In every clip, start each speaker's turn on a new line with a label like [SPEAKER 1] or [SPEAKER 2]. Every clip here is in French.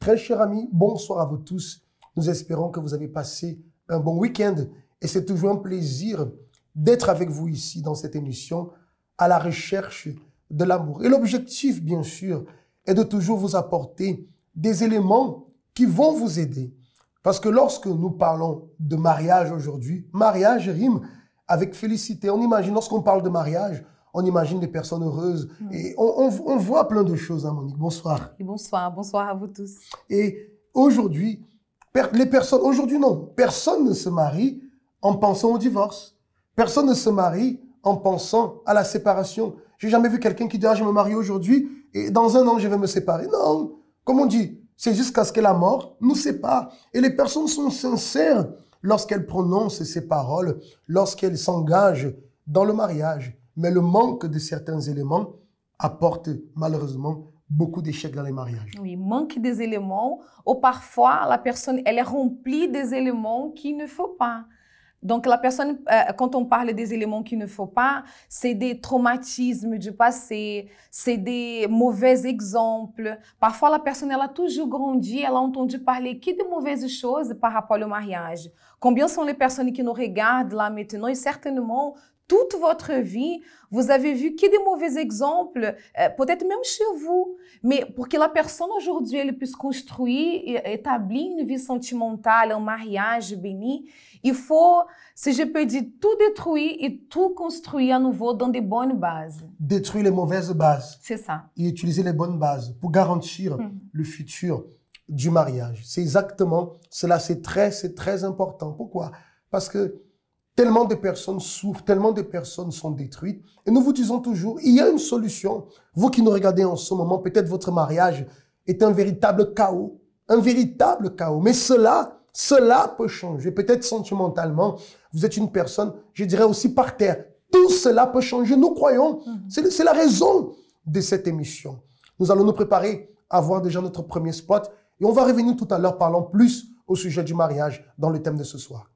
[SPEAKER 1] Très chers amis, bonsoir à vous tous. Nous espérons que vous avez passé un bon week-end et c'est toujours un plaisir d'être avec vous ici dans cette émission à la recherche de l'amour. Et l'objectif, bien sûr, est de toujours vous apporter des éléments qui vont vous aider. Parce que lorsque nous parlons de mariage aujourd'hui, mariage rime avec félicité. On imagine, lorsqu'on parle de mariage, on imagine des personnes heureuses. Et on voit plein de choses, hein, Monique. Bonsoir.
[SPEAKER 2] Et bonsoir à vous tous.
[SPEAKER 1] Et aujourd'hui, personne ne se marie en pensant au divorce. Personne ne se marie en pensant à la séparation. J'ai jamais vu quelqu'un qui dit « Ah, je me marie aujourd'hui et dans un an, je vais me séparer ». Non, comme on dit, c'est jusqu'à ce que la mort nous sépare. Et les personnes sont sincères lorsqu'elles prononcent ces paroles, lorsqu'elles s'engagent dans le mariage. Mais le manque de certains éléments apporte malheureusement beaucoup d'échecs dans les mariages.
[SPEAKER 2] Oui, manque des éléments ou parfois la personne, elle est remplie des éléments qu'il ne faut pas. Donc la personne, quand on parle des éléments qu'il ne faut pas, c'est des traumatismes du passé, c'est des mauvais exemples. Parfois la personne, elle a toujours grandi, elle a entendu parler que de mauvaises choses par rapport au mariage. Combien sont les personnes qui nous regardent là maintenant et certainement toute votre vie, vous avez vu que des mauvais exemples, peut-être même chez vous. Mais pour que la personne aujourd'hui elle puisse construire et établir une vie sentimentale, un mariage béni, il faut, si je peux dire, tout détruire et tout construire à nouveau dans de bonnes bases.
[SPEAKER 1] Détruire les mauvaises bases.
[SPEAKER 2] C'est ça.
[SPEAKER 1] Et utiliser les bonnes bases pour garantir le futur du mariage. C'est exactement cela, c'est très important. Pourquoi? Parce que tellement de personnes souffrent, tellement de personnes sont détruites. Et nous vous disons toujours, il y a une solution. Vous qui nous regardez en ce moment, peut-être votre mariage est un véritable chaos. Un véritable chaos. Mais cela peut changer. Peut-être sentimentalement, vous êtes une personne, je dirais aussi par terre. Tout cela peut changer. Nous croyons. C'est la raison de cette émission. Nous allons nous préparer à voir déjà notre premier spot. Et on va revenir tout à l'heure parlant plus au sujet du mariage dans le thème de ce soir.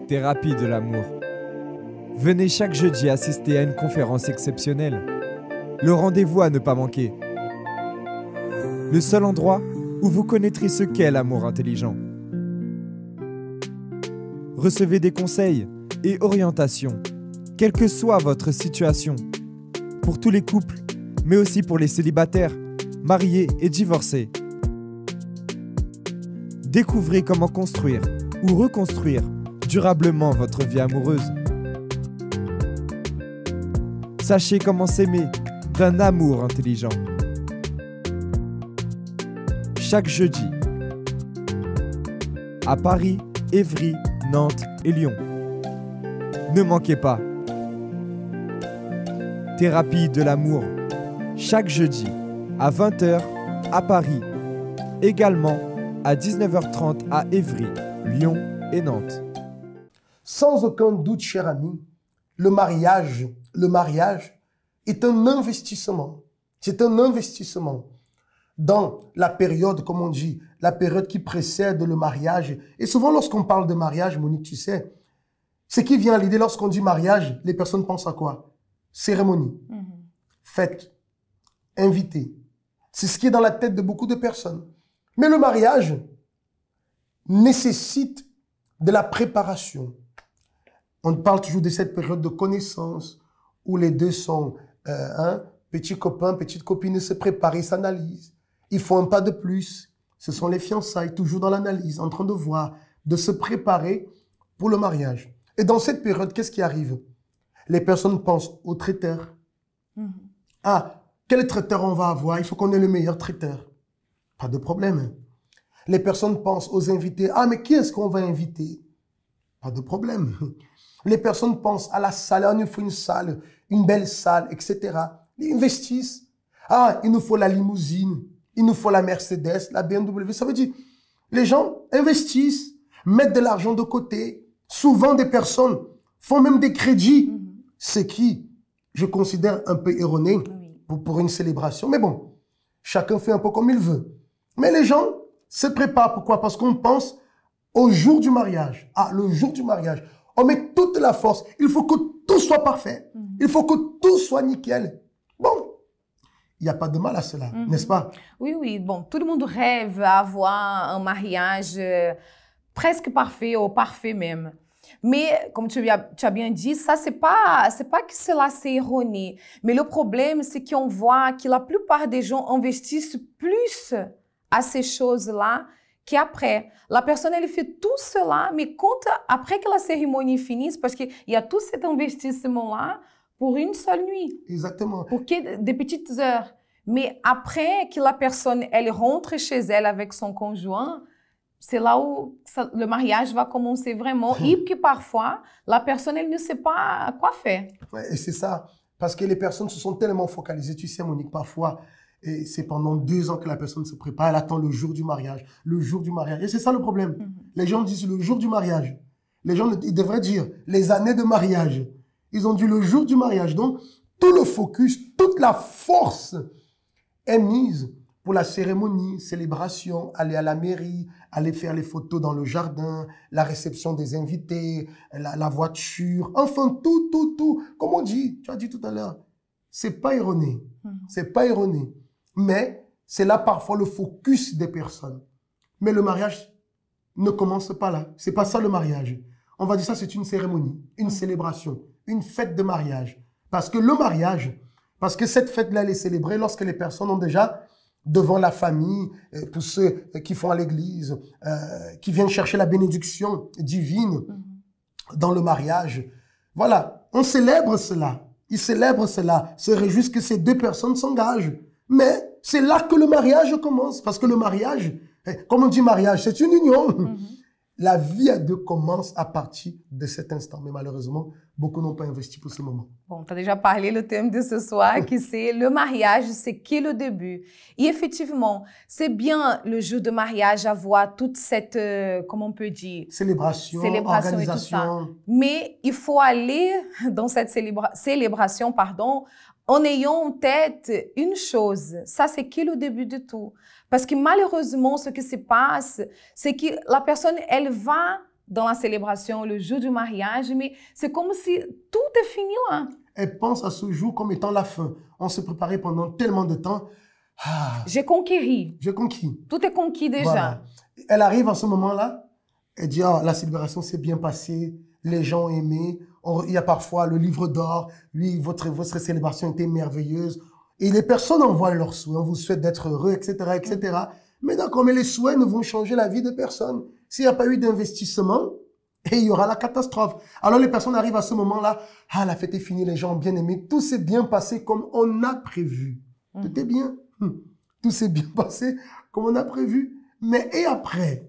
[SPEAKER 3] Thérapie de l'amour. Venez chaque jeudi assister à une conférence exceptionnelle. Le rendez-vous à ne pas manquer. Le seul endroit où vous connaîtrez ce qu'est l'amour intelligent. Recevez des conseils et orientations, quelle que soit votre situation. Pour tous les couples, mais aussi pour les célibataires, mariés et divorcés. Découvrez comment construire ou reconstruire durablement votre vie amoureuse. Sachez comment s'aimer d'un amour intelligent. Chaque jeudi, à Paris, Évry, Nantes et Lyon. Ne manquez pas. Thérapie de l'amour, chaque jeudi, à 20 h à Paris. Également à 19 h 30 à Évry, Lyon et Nantes.
[SPEAKER 1] Sans aucun doute, cher ami, le mariage est un investissement. C'est un investissement dans la période, comme on dit, la période qui précède le mariage. Et souvent, lorsqu'on parle de mariage, Monique, tu sais, ce qui vient à l'idée lorsqu'on dit mariage, les personnes pensent à quoi? Cérémonie, fête, invité. C'est ce qui est dans la tête de beaucoup de personnes. Mais le mariage nécessite de la préparation. On parle toujours de cette période de connaissance où les deux sont petits copains, petites copines, se préparent, ils s'analysent. Ils font un pas de plus. Ce sont les fiançailles, toujours dans l'analyse, en train de voir, de se préparer pour le mariage. Et dans cette période, qu'est-ce qui arrive? Les personnes pensent au traiteur. Ah, quel traiteur on va avoir? Il faut qu'on ait le meilleur traiteur. Pas de problème. Les personnes pensent aux invités. Ah, mais qui est-ce qu'on va inviter? Pas de problème. Les personnes pensent à la salle. Ah, il nous faut une salle, une belle salle, etc. Ils investissent. Ah, il nous faut la limousine. Il nous faut la Mercedes, la BMW. Ça veut dire, les gens investissent, mettent de l'argent de côté. Souvent, des personnes font même des crédits. Ce qui, je considère un peu erroné pour une célébration. Mais bon, chacun fait un peu comme il veut. Mais les gens se préparent. Pourquoi? Parce qu'on pense au jour du mariage. Ah, le jour du mariage. On met toute la force. Il faut que tout soit parfait. Il faut que tout soit nickel. Bon. il n'y a pas de mal à cela, n'est-ce pas?
[SPEAKER 2] Oui, oui. Bon, tout le monde rêve à avoir un mariage presque parfait ou parfait même. Mais, comme tu as bien dit, ça, c'est pas que cela c'est erroné. Mais le problème, c'est qu'on voit que la plupart des gens investissent plus à ces choses-là qu'après. La personne, elle fait tout cela, mais quand, après que la cérémonie finisse, parce qu'il y a tout cet investissement-là pour une seule nuit.
[SPEAKER 1] Exactement.
[SPEAKER 2] Pour des petites heures. Mais après que la personne, elle rentre chez elle avec son conjoint, c'est là où le mariage va commencer vraiment. Et que parfois, la personne, elle ne sait pas quoi faire.
[SPEAKER 1] Ouais, et c'est ça. Parce que les personnes se sont tellement focalisées. Tu sais, Monique, parfois, et c'est pendant 2 ans que la personne se prépare. Elle attend le jour du mariage. Le jour du mariage. Et c'est ça le problème. Les gens disent le jour du mariage. Les gens, ils devraient dire les années de mariage. Ils ont dit le jour du mariage. Donc, tout le focus, toute la force est mise pour la cérémonie, célébration, aller à la mairie, aller faire les photos dans le jardin, la réception des invités, la voiture, enfin tout. Comme on dit, tu as dit tout à l'heure, c'est pas erroné. C'est pas erroné. Mais c'est là parfois le focus des personnes. Mais le mariage ne commence pas là. C'est pas ça le mariage. On va dire ça, c'est une cérémonie, une célébration, une fête de mariage. Parce que le mariage, parce que cette fête-là, elle est célébrée lorsque les personnes ont déjà devant la famille, tous ceux qui font à l'église, qui viennent chercher la bénédiction divine dans le mariage. Voilà, on célèbre cela. Ils célèbrent cela, se réjouissent que ces 2 personnes s'engagent. Mais c'est là que le mariage commence. Parce que le mariage, comme on dit mariage, c'est une union. La vie à 2 commence à partir de cet instant. Mais malheureusement, beaucoup n'ont pas investi pour ce moment.
[SPEAKER 2] Bon, tu as déjà parlé le thème de ce soir, qui c'est le mariage, c'est que le début. Et effectivement, c'est bien le jour de mariage avoir toute cette, comment on peut dire,
[SPEAKER 1] célébration
[SPEAKER 2] organisation. Et tout ça. Mais il faut aller dans cette célébration, en ayant en tête une chose, ça c'est que le début de tout. Parce que malheureusement, ce qui se passe, c'est que la personne, elle va dans la célébration, le jour du mariage, mais c'est comme si tout est fini là.
[SPEAKER 1] Elle pense à ce jour comme étant la fin. On s'est préparé pendant tellement de temps.
[SPEAKER 2] J'ai conquéri.
[SPEAKER 1] J'ai conquis.
[SPEAKER 2] Tout est conquis déjà. Voilà.
[SPEAKER 1] Elle arrive à ce moment-là, elle dit, la célébration s'est bien passée, les gens ont aimé. Il y a parfois le livre d'or, oui, votre célébration était merveilleuse. Et les personnes envoient leurs souhaits, on vous souhaite d'être heureux, etc., etc. Mais d'accord, mais les souhaits ne vont changer la vie de personne. S'il n'y a pas eu d'investissement, et il y aura la catastrophe. Alors les personnes arrivent à ce moment-là, la fête est finie, les gens ont bien aimé, tout s'est bien passé comme on a prévu. Tout est bien. Tout s'est bien passé comme on a prévu. Mais et après?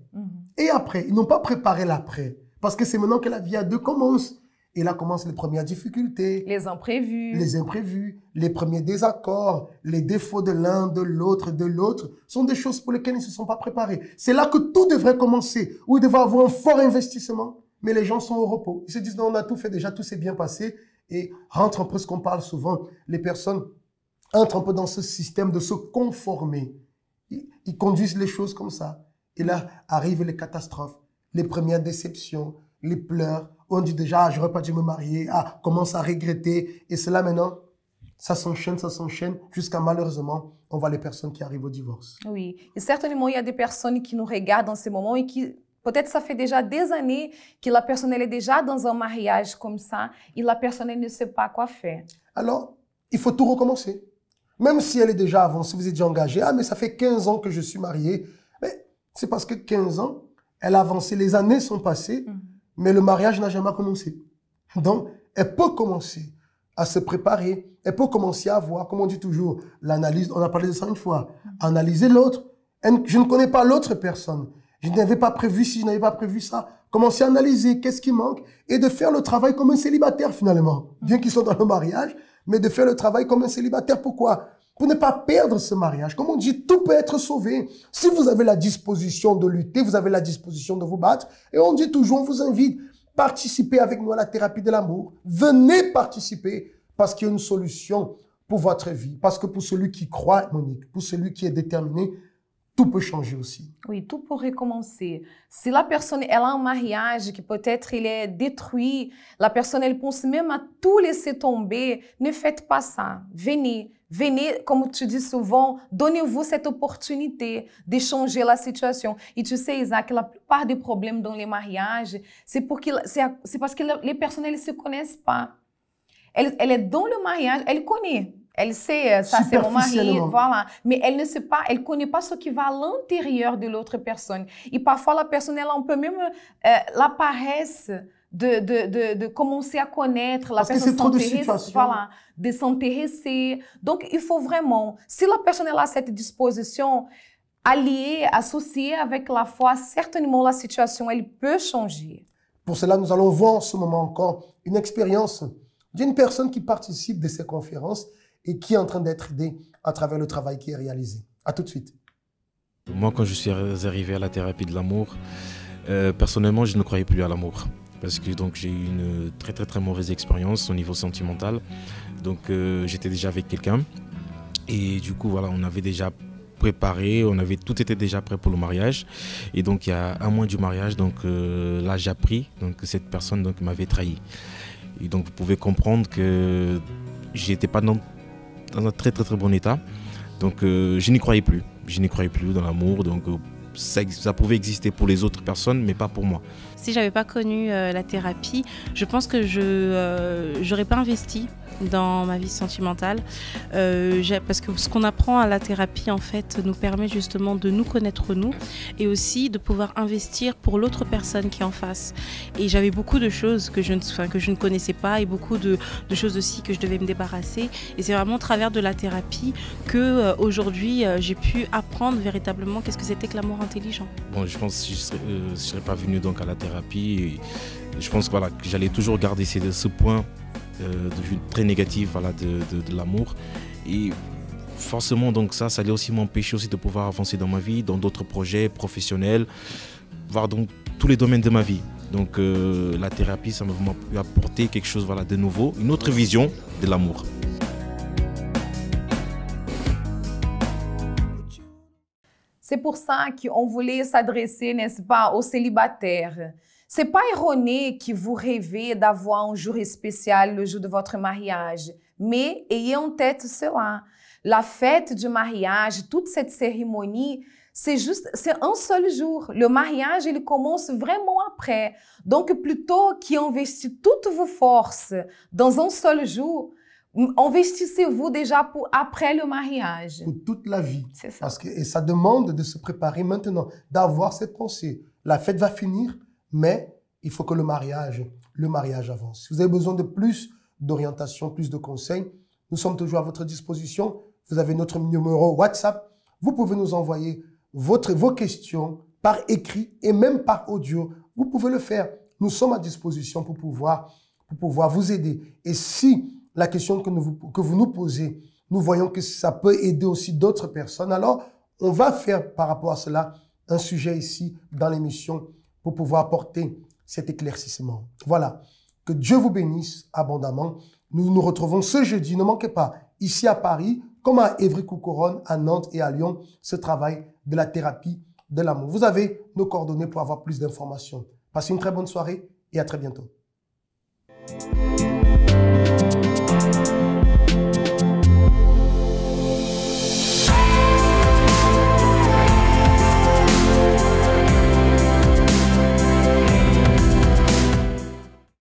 [SPEAKER 1] Et après? Ils n'ont pas préparé l'après. Parce que c'est maintenant que la vie à 2 commence. Et là commencent les premières difficultés.
[SPEAKER 2] Les imprévus.
[SPEAKER 1] Les imprévus, les premiers désaccords, les défauts de l'un, de l'autre, sont des choses pour lesquelles ils ne se sont pas préparés. C'est là que tout devrait commencer, où il devrait avoir un fort investissement, mais les gens sont au repos. Ils se disent, non, on a tout fait déjà, tout s'est bien passé, et rentre un peu ce qu'on parle souvent. Les personnes entrent un peu dans ce système de se conformer. Ils conduisent les choses comme ça. Et là arrivent les catastrophes, les premières déceptions, les pleurs. On dit déjà, j'aurais pas dû me marier. Commence à regretter. Et cela maintenant, ça s'enchaîne, jusqu'à malheureusement, on voit les personnes qui arrivent au divorce.
[SPEAKER 2] Oui. Et certainement, il y a des personnes qui nous regardent en ce moment et qui, peut-être ça fait déjà des années que la personne elle est déjà dans un mariage comme ça et la personne elle ne sait pas quoi faire.
[SPEAKER 1] Alors, il faut tout recommencer. Même si elle est déjà avancée, vous êtes déjà engagé. Mais ça fait 15 ans que je suis marié. Mais c'est parce que 15 ans, elle a avancé, les années sont passées. Mais le mariage n'a jamais commencé. Donc, elle peut commencer à se préparer. Elle peut commencer à voir, comme on dit toujours, l'analyse. On a parlé de ça une fois. Analyser l'autre. Je ne connais pas l'autre personne. Je n'avais pas prévu ci, je n'avais pas prévu ça. Commencer à analyser qu'est-ce qui manque et de faire le travail comme un célibataire finalement. Bien qu'ils soient dans le mariage, mais de faire le travail comme un célibataire. Pourquoi? Pour ne pas perdre ce mariage. Comme on dit, tout peut être sauvé. Si vous avez la disposition de lutter, vous avez la disposition de vous battre. Et on dit toujours, on vous invite, participez avec nous à la thérapie de l'amour. Venez participer parce qu'il y a une solution pour votre vie. Parce que pour celui qui croit, Monique, pour celui qui est déterminé, tout peut changer aussi.
[SPEAKER 2] Oui, tout peut recommencer. Si la personne elle a un mariage qui peut-être il est détruit, la personne elle pense même à tout laisser tomber, ne faites pas ça. Venez Venez, comme tu dis souvent, donnez-vous cette opportunité de changer la situation. Et tu sais, Isaac, la plupart des problèmes dans les mariages, c'est parce que les personnes, elles ne se connaissent pas. Elle est dans le mariage, elle connaît. Elle sait, ça c'est mon mari, voilà. Mais elle ne sait pas, elle ne connaît pas ce qui va à l'intérieur de l'autre personne. Et parfois, la personne, elle peut même la paresse de commencer à connaître la personne, voilà, de s'intéresser. Donc, il faut vraiment, si la personne elle a cette disposition, alliée, associée avec la foi, certainement la situation, elle peut changer.
[SPEAKER 1] Pour cela, nous allons voir en ce moment encore une expérience d'une personne qui participe de ces conférences et qui est en train d'être aidée à travers le travail qui est réalisé. À tout de suite.
[SPEAKER 4] Moi, quand je suis arrivé à la thérapie de l'amour, personnellement, je ne croyais plus à l'amour. Parce que j'ai eu une très mauvaise expérience au niveau sentimental. Donc j'étais déjà avec quelqu'un. Et du coup, voilà, on avait déjà préparé, tout était déjà prêt pour le mariage. Et donc il y a un mois du mariage, là j'ai appris que cette personne m'avait trahi. Et donc vous pouvez comprendre que j'étais pas dans un très bon état. Donc je n'y croyais plus. Je n'y croyais plus dans l'amour. Donc ça pouvait exister pour les autres personnes, mais pas pour moi.
[SPEAKER 5] Si j'avais pas connu la thérapie, je pense que je n'aurais pas investi dans ma vie sentimentale, parce que ce qu'on apprend à la thérapie en fait nous permet justement de nous connaître nous et aussi de pouvoir investir pour l'autre personne qui est en face. Et j'avais beaucoup de choses que je ne connaissais pas et beaucoup de choses aussi que je devais me débarrasser. Et c'est vraiment au travers de la thérapie que aujourd'hui j'ai pu apprendre véritablement qu'est-ce que c'était que l'amour intelligent.
[SPEAKER 4] Bon, je pense que je ne serais pas venu donc à la thérapie. Et je pense que j'allais toujours garder ce point de vue très négative de l'amour. Et forcément, ça allait aussi m'empêcher aussi de pouvoir avancer dans ma vie, dans d'autres projets professionnels, voir donc tous les domaines de ma vie. Donc la thérapie, ça m'a vraiment pu apporter quelque chose de nouveau, une autre vision de l'amour.
[SPEAKER 2] C'est pour ça qu'on voulait s'adresser, n'est-ce pas, aux célibataires. C'est pas erroné que vous rêvez d'avoir un jour spécial, le jour de votre mariage, mais ayez en tête cela. La fête du mariage, toute cette cérémonie, c'est un seul jour. Le mariage, il commence vraiment après. Donc, plutôt qu'investir toutes vos forces dans un seul jour, investissez-vous déjà pour après le mariage.
[SPEAKER 1] Pour toute la vie.
[SPEAKER 2] C'est ça.
[SPEAKER 1] Et ça demande de se préparer maintenant, d'avoir cette pensée. La fête va finir, mais il faut que le mariage avance. Si vous avez besoin de plus d'orientation, plus de conseils, nous sommes toujours à votre disposition. Vous avez notre numéro WhatsApp. Vous pouvez nous envoyer vos questions par écrit et même par audio. Vous pouvez le faire. Nous sommes à disposition pour pouvoir vous aider. Et si la question que vous nous posez, nous voyons que ça peut aider aussi d'autres personnes, alors on va faire par rapport à cela un sujet ici dans l'émission pour pouvoir apporter cet éclaircissement. Voilà. Que Dieu vous bénisse abondamment. Nous nous retrouvons ce jeudi. Ne manquez pas, ici à Paris, comme à Évry-Couronne, à Nantes et à Lyon, ce travail de la thérapie de l'amour. Vous avez nos coordonnées pour avoir plus d'informations. Passez une très bonne soirée et à très bientôt.